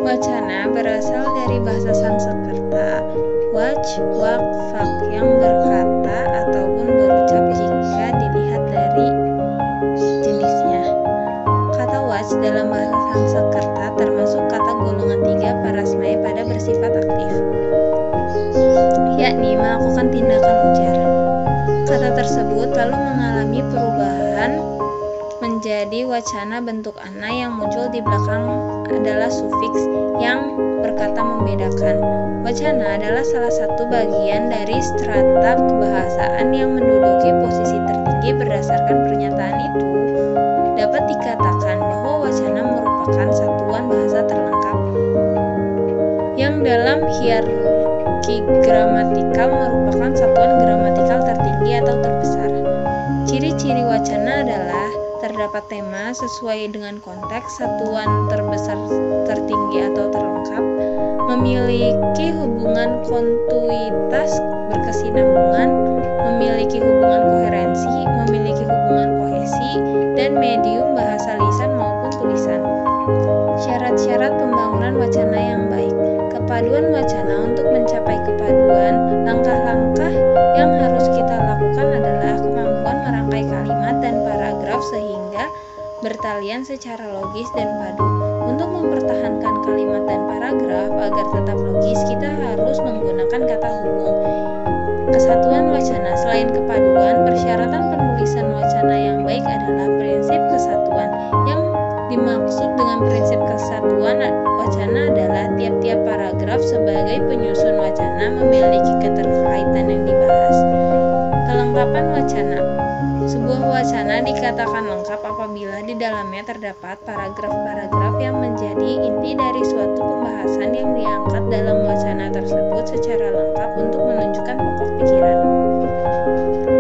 Wacana berasal dari bahasa Sanskerta wach, wak, fak yang berkata ataupun berucap jika dilihat dari jenisnya. Kata wach dalam bahasa Sanskerta termasuk kata golongan 3 parasmaya pada bersifat aktif, yakni melakukan tindakan ujar. Kata tersebut lalu mengalami perubahan menjadi wacana bentuk ana yang muncul di belakang adalah sufiks yang berkata membedakan. Wacana adalah salah satu bagian dari strata kebahasaan yang menduduki posisi tertinggi. Berdasarkan pernyataan itu, dapat dikatakan bahwa wacana merupakan satuan bahasa terlengkap yang dalam hierarki gramatikal merupakan satuan gramatikal tertinggi atau terbesar. Ciri-ciri wacana adalah terdapat tema sesuai dengan konteks, satuan terbesar, tertinggi atau terlengkap, memiliki hubungan kontinuitas berkesinambungan, memiliki hubungan koherensi, memiliki hubungan kohesi, dan medium bahasa lisan maupun tulisan. Syarat-syarat pembangunan wacana yang baik. Kepaduan wacana. Untuk mencapai kepaduan, langkah-langkah yang harus kita lakukan adalah kemampuan merangkai kalimat dan paragraf sehingga bertalian secara logis dan padu. Untuk mempertahankan kalimat dan paragraf agar tetap logis, kita harus menggunakan kata hubung. Kesatuan wacana. Selain kepaduan, persyaratan penulisan wacana yang baik adalah prinsip kesatuan. Yang dimaksud dengan prinsip kesatuan wacana adalah tiap-tiap paragraf sebagai penyusun wacana memiliki keterkaitan yang dibahas. Kelengkapan wacana. Sebuah wacana dikatakan lengkap apabila di dalamnya terdapat paragraf-paragraf yang menjadi inti dari suatu pembahasan yang diangkat dalam wacana tersebut secara lengkap untuk menunjukkan pokok pikiran.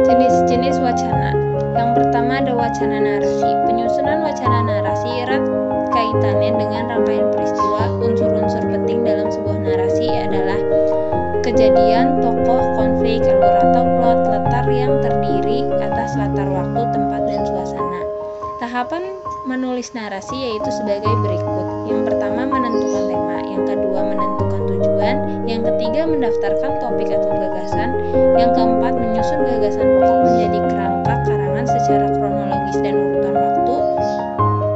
Jenis-jenis wacana. Yang pertama ada wacana narasi. Penyusunan wacana narasi erat kaitannya dengan rangkaian peristiwa. Unsur-unsur penting dalam sebuah narasi adalah kejadian, tokoh, konflik, alur atau plot, latar yang terdiri atas latar waktu, tempat, dan suasana. Tahapan menulis narasi yaitu sebagai berikut. Yang pertama menentukan tema, yang kedua menentukan tujuan, yang ketiga mendaftarkan topik atau gagasan, yang keempat menyusun gagasan pokok menjadi kerangka karangan secara kronologis dan urutan waktu,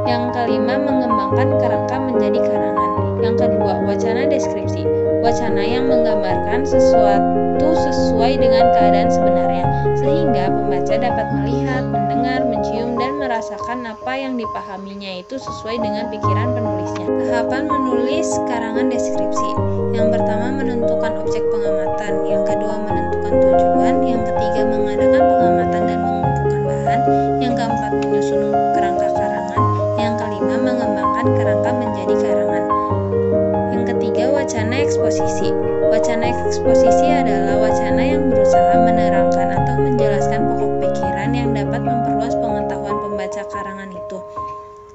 yang kelima mengembangkan kerangka menjadi karangan, yang kedua wacana deskripsi, wacana yang menggambarkan sesuatu sesuai dengan keadaan sebenarnya, sehingga pembaca dapat melihat, mendengar, mencium, dan merasakan apa yang dipahaminya itu sesuai dengan pikiran penulisnya. Tahapan menulis karangan deskripsi. Yang pertama menentukan objek pengamatan, yang kedua menentukan tujuan, yang ketiga mengadakan pengamatan dan mengumpulkan bahan, yang keempat menyusun kerangka karangan, yang kelima mengembangkan kerangka menjadi karangan. Yang ketiga wacana eksposisi. Wacana eksposisi adalah wacana yang berusaha menerangkan atau menjelaskan pokok pikiran yang dapat memperluas pengetahuan pembaca karangan itu.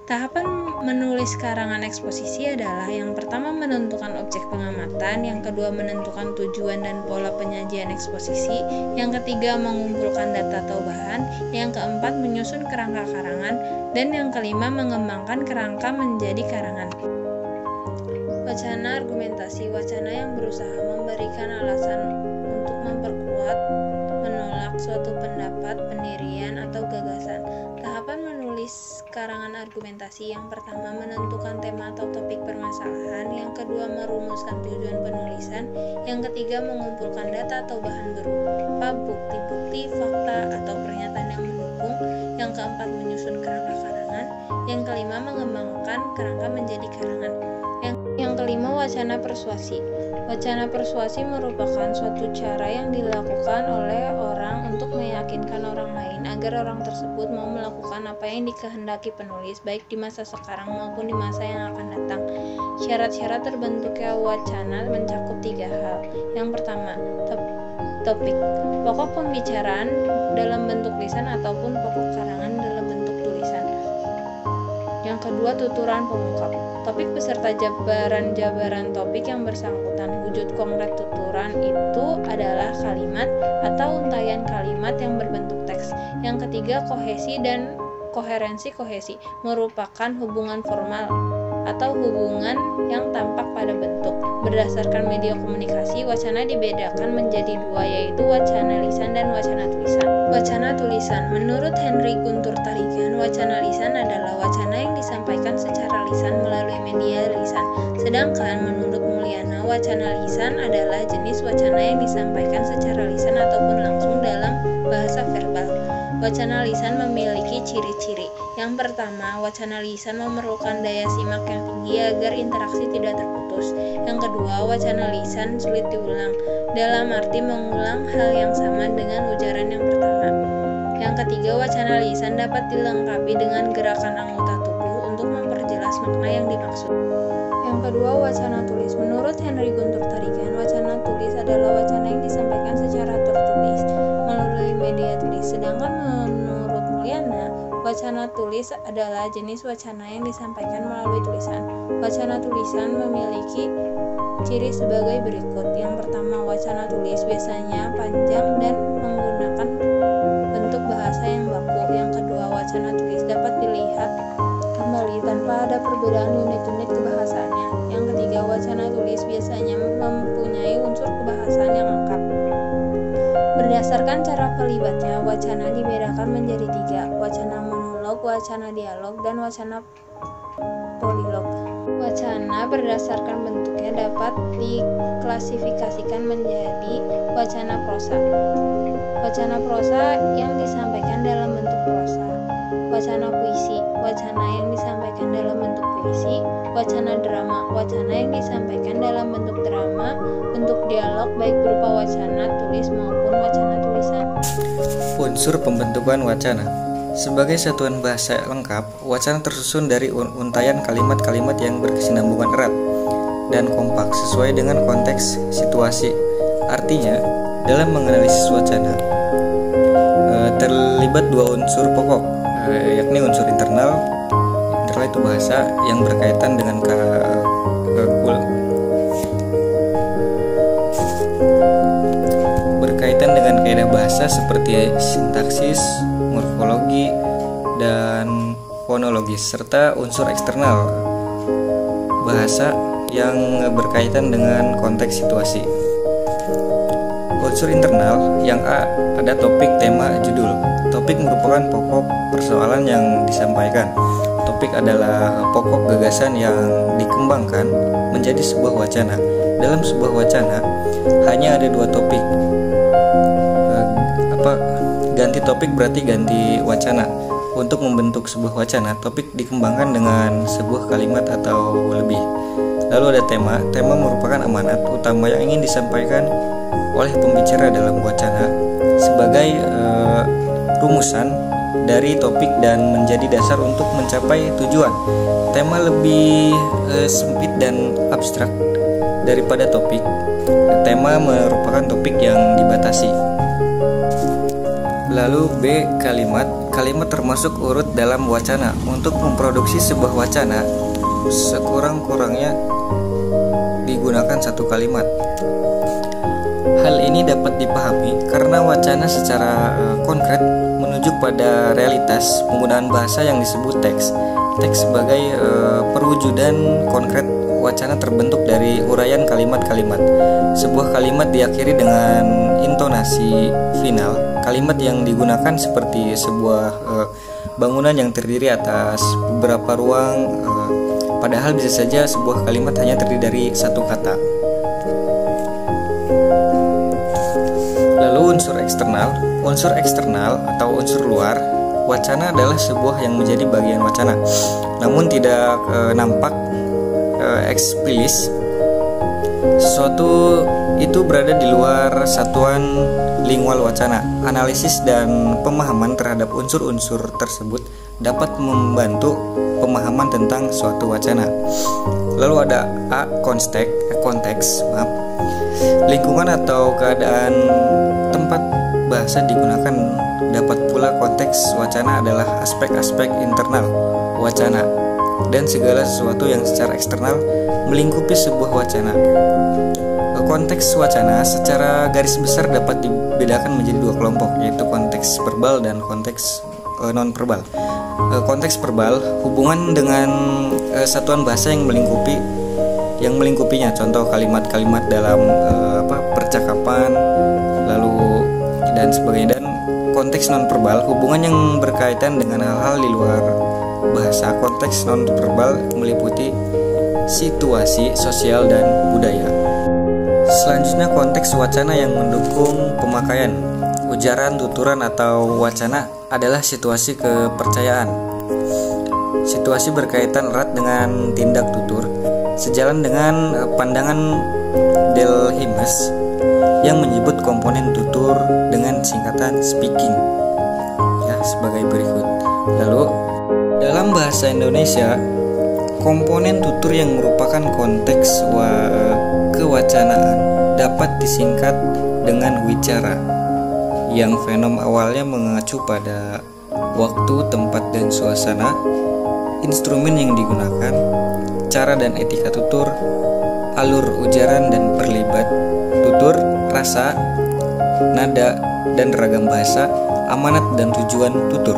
Tahapan menulis karangan eksposisi adalah yang pertama menentukan objek pengamatan, yang kedua menentukan tujuan dan pola penyajian eksposisi, yang ketiga mengumpulkan data atau bahan, yang keempat menyusun kerangka karangan, dan yang kelima mengembangkan kerangka menjadi karangan. Wacana argumentasi. Wacana yang berusaha memberikan alasan untuk memperkuat, menolak suatu pendapat, pendirian, atau gagasan. Tahapan menulis karangan argumentasi. Yang pertama menentukan tema atau topik permasalahan, yang kedua merumuskan tujuan penulisan, yang ketiga mengumpulkan data atau bahan berupa bukti-bukti, fakta, atau pernyataan yang mendukung, yang keempat menyusun kerangka karangan, yang kelima mengembangkan kerangka menjadi karangan. Yang kelima wacana persuasi. Wacana persuasi merupakan suatu cara yang dilakukan oleh orang untuk meyakinkan orang lain agar orang tersebut mau melakukan apa yang dikehendaki penulis, baik di masa sekarang maupun di masa yang akan datang. Syarat-syarat terbentuknya wacana mencakup 3 hal. Yang pertama, topik, pokok pembicaraan dalam bentuk lisan ataupun pokok karangan dalam bentuk tulisan. Yang kedua, tuturan pengungkap. Topik beserta jabaran-jabaran topik yang bersangkutan. Wujud konkret tuturan itu adalah kalimat atau untayan kalimat yang berbentuk teks. Yang ketiga, kohesi dan koherensi. Kohesi merupakan hubungan formal atau hubungan yang tampak pada bentuk. Berdasarkan media komunikasi, wacana dibedakan menjadi dua, yaitu wacana lisan dan wacana tulisan. Wacana tulisan. Menurut Henry Guntur Tarigan, wacana lisan adalah wacana yang disampaikan secara lisan melalui media lisan. Sedangkan menurut Mulyana, wacana lisan adalah jenis wacana yang disampaikan secara lisan ataupun langsung dalam bahasa verbal. Wacana lisan memiliki ciri-ciri. Yang pertama, wacana lisan memerlukan daya simak yang tinggi agar interaksi tidak terputus. Yang kedua, wacana lisan sulit diulang, dalam arti mengulang hal yang sama dengan ujaran yang pertama. Yang ketiga, wacana lisan dapat dilengkapi dengan gerakan anggota tubuh untuk memperjelas makna yang dimaksud. Yang kedua, wacana tulis. Menurut Henry Guntur Tarigan, wacana tulis adalah wacana yang disampaikan secara tertulis melalui media tulis. Sedangkan menurut Mulyana, wacana tulis adalah jenis wacana yang disampaikan melalui tulisan. Wacana tulisan memiliki ciri sebagai berikut. Yang pertama, wacana tulis biasanya panjang dan menggunakan bentuk bahasa yang baku. Yang kedua, wacana tulis dapat dilihat kembali tanpa ada perbedaan unit-unit kebahasaannya. Yang ketiga, wacana tulis biasanya mempunyai unsur kebahasaan yang lengkap. Berdasarkan cara pelibatnya, wacana dibedakan menjadi tiga: wacana monolog, wacana dialog, dan wacana polilog. Wacana berdasarkan bentuknya dapat diklasifikasikan menjadi wacana prosa. Wacana prosa yang disampaikan dalam bentuk prosa. Wacana puisi, wacana yang disampaikan dalam bentuk puisi. Wacana drama, wacana yang disampaikan dalam bentuk drama. Bentuk dialog baik berupa wacana tulis maupun wacana tulisan. Unsur pembentukan wacana. Sebagai satuan bahasa lengkap, wacana tersusun dari untaian kalimat-kalimat yang berkesinambungan erat dan kompak sesuai dengan konteks situasi. Artinya, dalam menganalisis wacana terlibat dua unsur pokok, yakni unsur internal itu bahasa yang berkaitan dengan kaidah bahasa seperti sintaksis, morfologi, dan fonologis, serta unsur eksternal bahasa yang berkaitan dengan konteks situasi. Unsur internal yang A, ada topik, tema, judul. Topik merupakan pokok persoalan yang disampaikan. Topik adalah pokok gagasan yang dikembangkan menjadi sebuah wacana. Dalam sebuah wacana hanya ada dua topik. Ganti topik berarti ganti wacana. Untuk membentuk sebuah wacana, topik dikembangkan dengan sebuah kalimat atau lebih. Lalu ada tema. Tema merupakan amanat utama yang ingin disampaikan oleh pembicara dalam wacana sebagai rumusan dari topik dan menjadi dasar untuk mencapai tujuan. Tema lebih sempit dan abstrak daripada topik. Tema merupakan topik yang dibatasi. Lalu B, kalimat. Kalimat termasuk urut dalam wacana. Untuk memproduksi sebuah wacana, sekurang-kurangnya digunakan satu kalimat. Hal ini dapat dipahami karena wacana secara konkret menuju pada realitas penggunaan bahasa yang disebut teks. Teks sebagai perwujudan konkret wacana terbentuk dari uraian kalimat-kalimat. Sebuah kalimat diakhiri dengan intonasi final. Kalimat yang digunakan seperti sebuah bangunan yang terdiri atas beberapa ruang, padahal bisa saja sebuah kalimat hanya terdiri dari satu kata. Lalu unsur eksternal. Unsur eksternal atau unsur luar wacana adalah sebuah yang menjadi bagian wacana, namun tidak nampak eksplisit. Sesuatu itu berada di luar satuan lingual wacana. Analisis dan pemahaman terhadap unsur-unsur tersebut dapat membantu pemahaman tentang suatu wacana. Lalu ada A, konteks. Lingkungan atau keadaan tempat bahasa digunakan. Dapat pula konteks wacana adalah aspek-aspek internal wacana dan segala sesuatu yang secara eksternal melingkupi sebuah wacana. Konteks wacana secara garis besar dapat dibedakan menjadi dua kelompok, yaitu konteks verbal dan konteks non-verbal. Konteks verbal, hubungan dengan satuan bahasa yang melingkupinya. Contoh kalimat-kalimat dalam percakapan, lalu dan sebagainya. Dan konteks nonverbal, hubungan yang berkaitan dengan hal-hal di luar bahasa. Konteks nonverbal meliputi situasi, sosial, dan budaya. Selanjutnya konteks wacana yang mendukung pemakaian. Ujaran, tuturan, atau wacana adalah situasi kepercayaan. Situasi berkaitan erat dengan tindak tutur, sejalan dengan pandangan Delhimes yang menyebut komponen tutur dengan singkatan speaking ya sebagai berikut. Lalu dalam bahasa Indonesia, komponen tutur yang merupakan konteks kewacanaan dapat disingkat dengan wicara, yang fenom awalnya mengacu pada waktu, tempat, dan suasana, instrumen yang digunakan, cara dan etika tutur, alur ujaran dan perlibat tutur, rasa, nada, dan ragam bahasa, amanat dan tujuan tutur.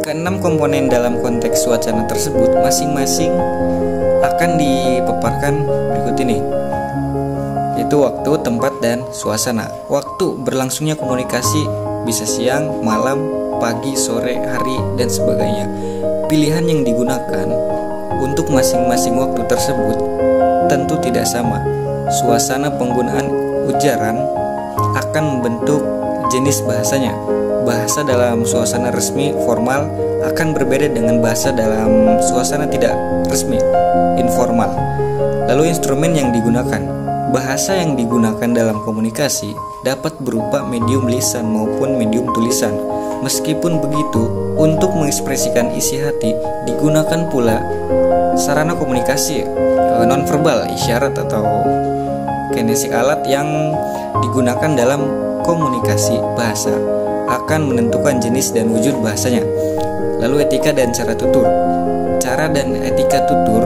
Keenam komponen dalam konteks wacana tersebut masing-masing akan dipaparkan berikut ini, yaitu waktu, tempat, dan suasana. Waktu, berlangsungnya komunikasi bisa siang, malam, pagi, sore, hari, dan sebagainya. Pilihan yang digunakan untuk masing-masing waktu tersebut tentu tidak sama. Suasana penggunaan ujaran akan membentuk jenis bahasanya. Bahasa dalam suasana resmi formal akan berbeda dengan bahasa dalam suasana tidak resmi informal. Lalu instrumen yang digunakan. Bahasa yang digunakan dalam komunikasi dapat berupa medium lisan maupun medium tulisan. Meskipun begitu, untuk mengekspresikan isi hati digunakan pula sarana komunikasi nonverbal, isyarat atau kinesik. Alat yang digunakan dalam komunikasi bahasa akan menentukan jenis dan wujud bahasanya. Lalu etika dan cara tutur. Cara dan etika tutur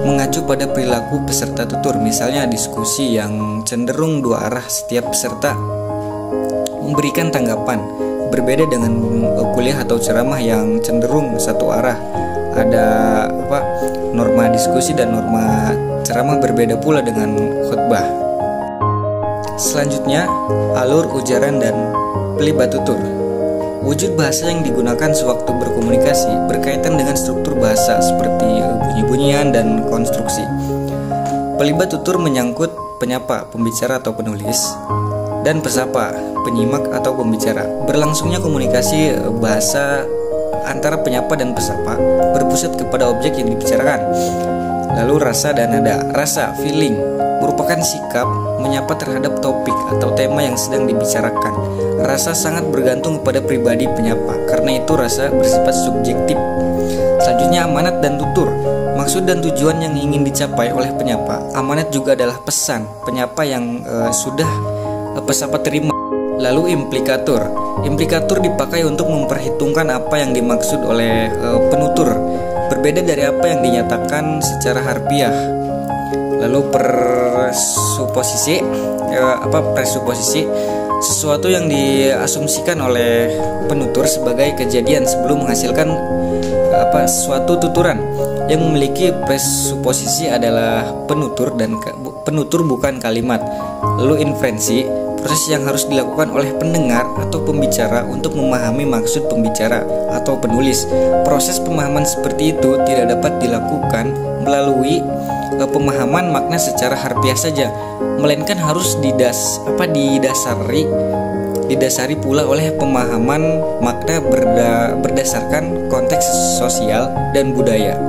mengacu pada perilaku peserta tutur. Misalnya diskusi yang cenderung dua arah, setiap peserta memberikan tanggapan. Berbeda dengan kuliah atau ceramah yang cenderung satu arah. Ada norma diskusi dan norma ceramah berbeda pula dengan khutbah. Selanjutnya, alur ujaran dan pelibat tutur. Wujud bahasa yang digunakan sewaktu berkomunikasi berkaitan dengan struktur bahasa seperti bunyi-bunyian dan konstruksi. Pelibat tutur menyangkut penyapa, pembicara atau penulis, dan pesapa, penyimak atau pembicara. Berlangsungnya komunikasi bahasa antara penyapa dan pesapa berpusat kepada objek yang dibicarakan. Lalu rasa dan nada. Rasa, feeling, merupakan sikap menyapa terhadap topik atau tema yang sedang dibicarakan. Rasa sangat bergantung kepada pribadi penyapa, karena itu rasa bersifat subjektif. Selanjutnya amanat dan tutur. Maksud dan tujuan yang ingin dicapai oleh penyapa. Amanat juga adalah pesan penyapa yang sudah pesapa terima. Lalu implikatur. Implikatur dipakai untuk memperhitungkan apa yang dimaksud oleh penutur, berbeda dari apa yang dinyatakan secara harfiah. Lalu presuposisi, presuposisi, sesuatu yang diasumsikan oleh penutur sebagai kejadian sebelum menghasilkan suatu tuturan. Yang memiliki presuposisi adalah penutur dan penutur bukan kalimat. Lalu inferensi, proses yang harus dilakukan oleh pendengar atau pembicara untuk memahami maksud pembicara atau penulis. Proses pemahaman seperti itu tidak dapat dilakukan melalui pemahaman makna secara harfiah saja, melainkan harus didasari pula oleh pemahaman makna berdasarkan konteks sosial dan budaya.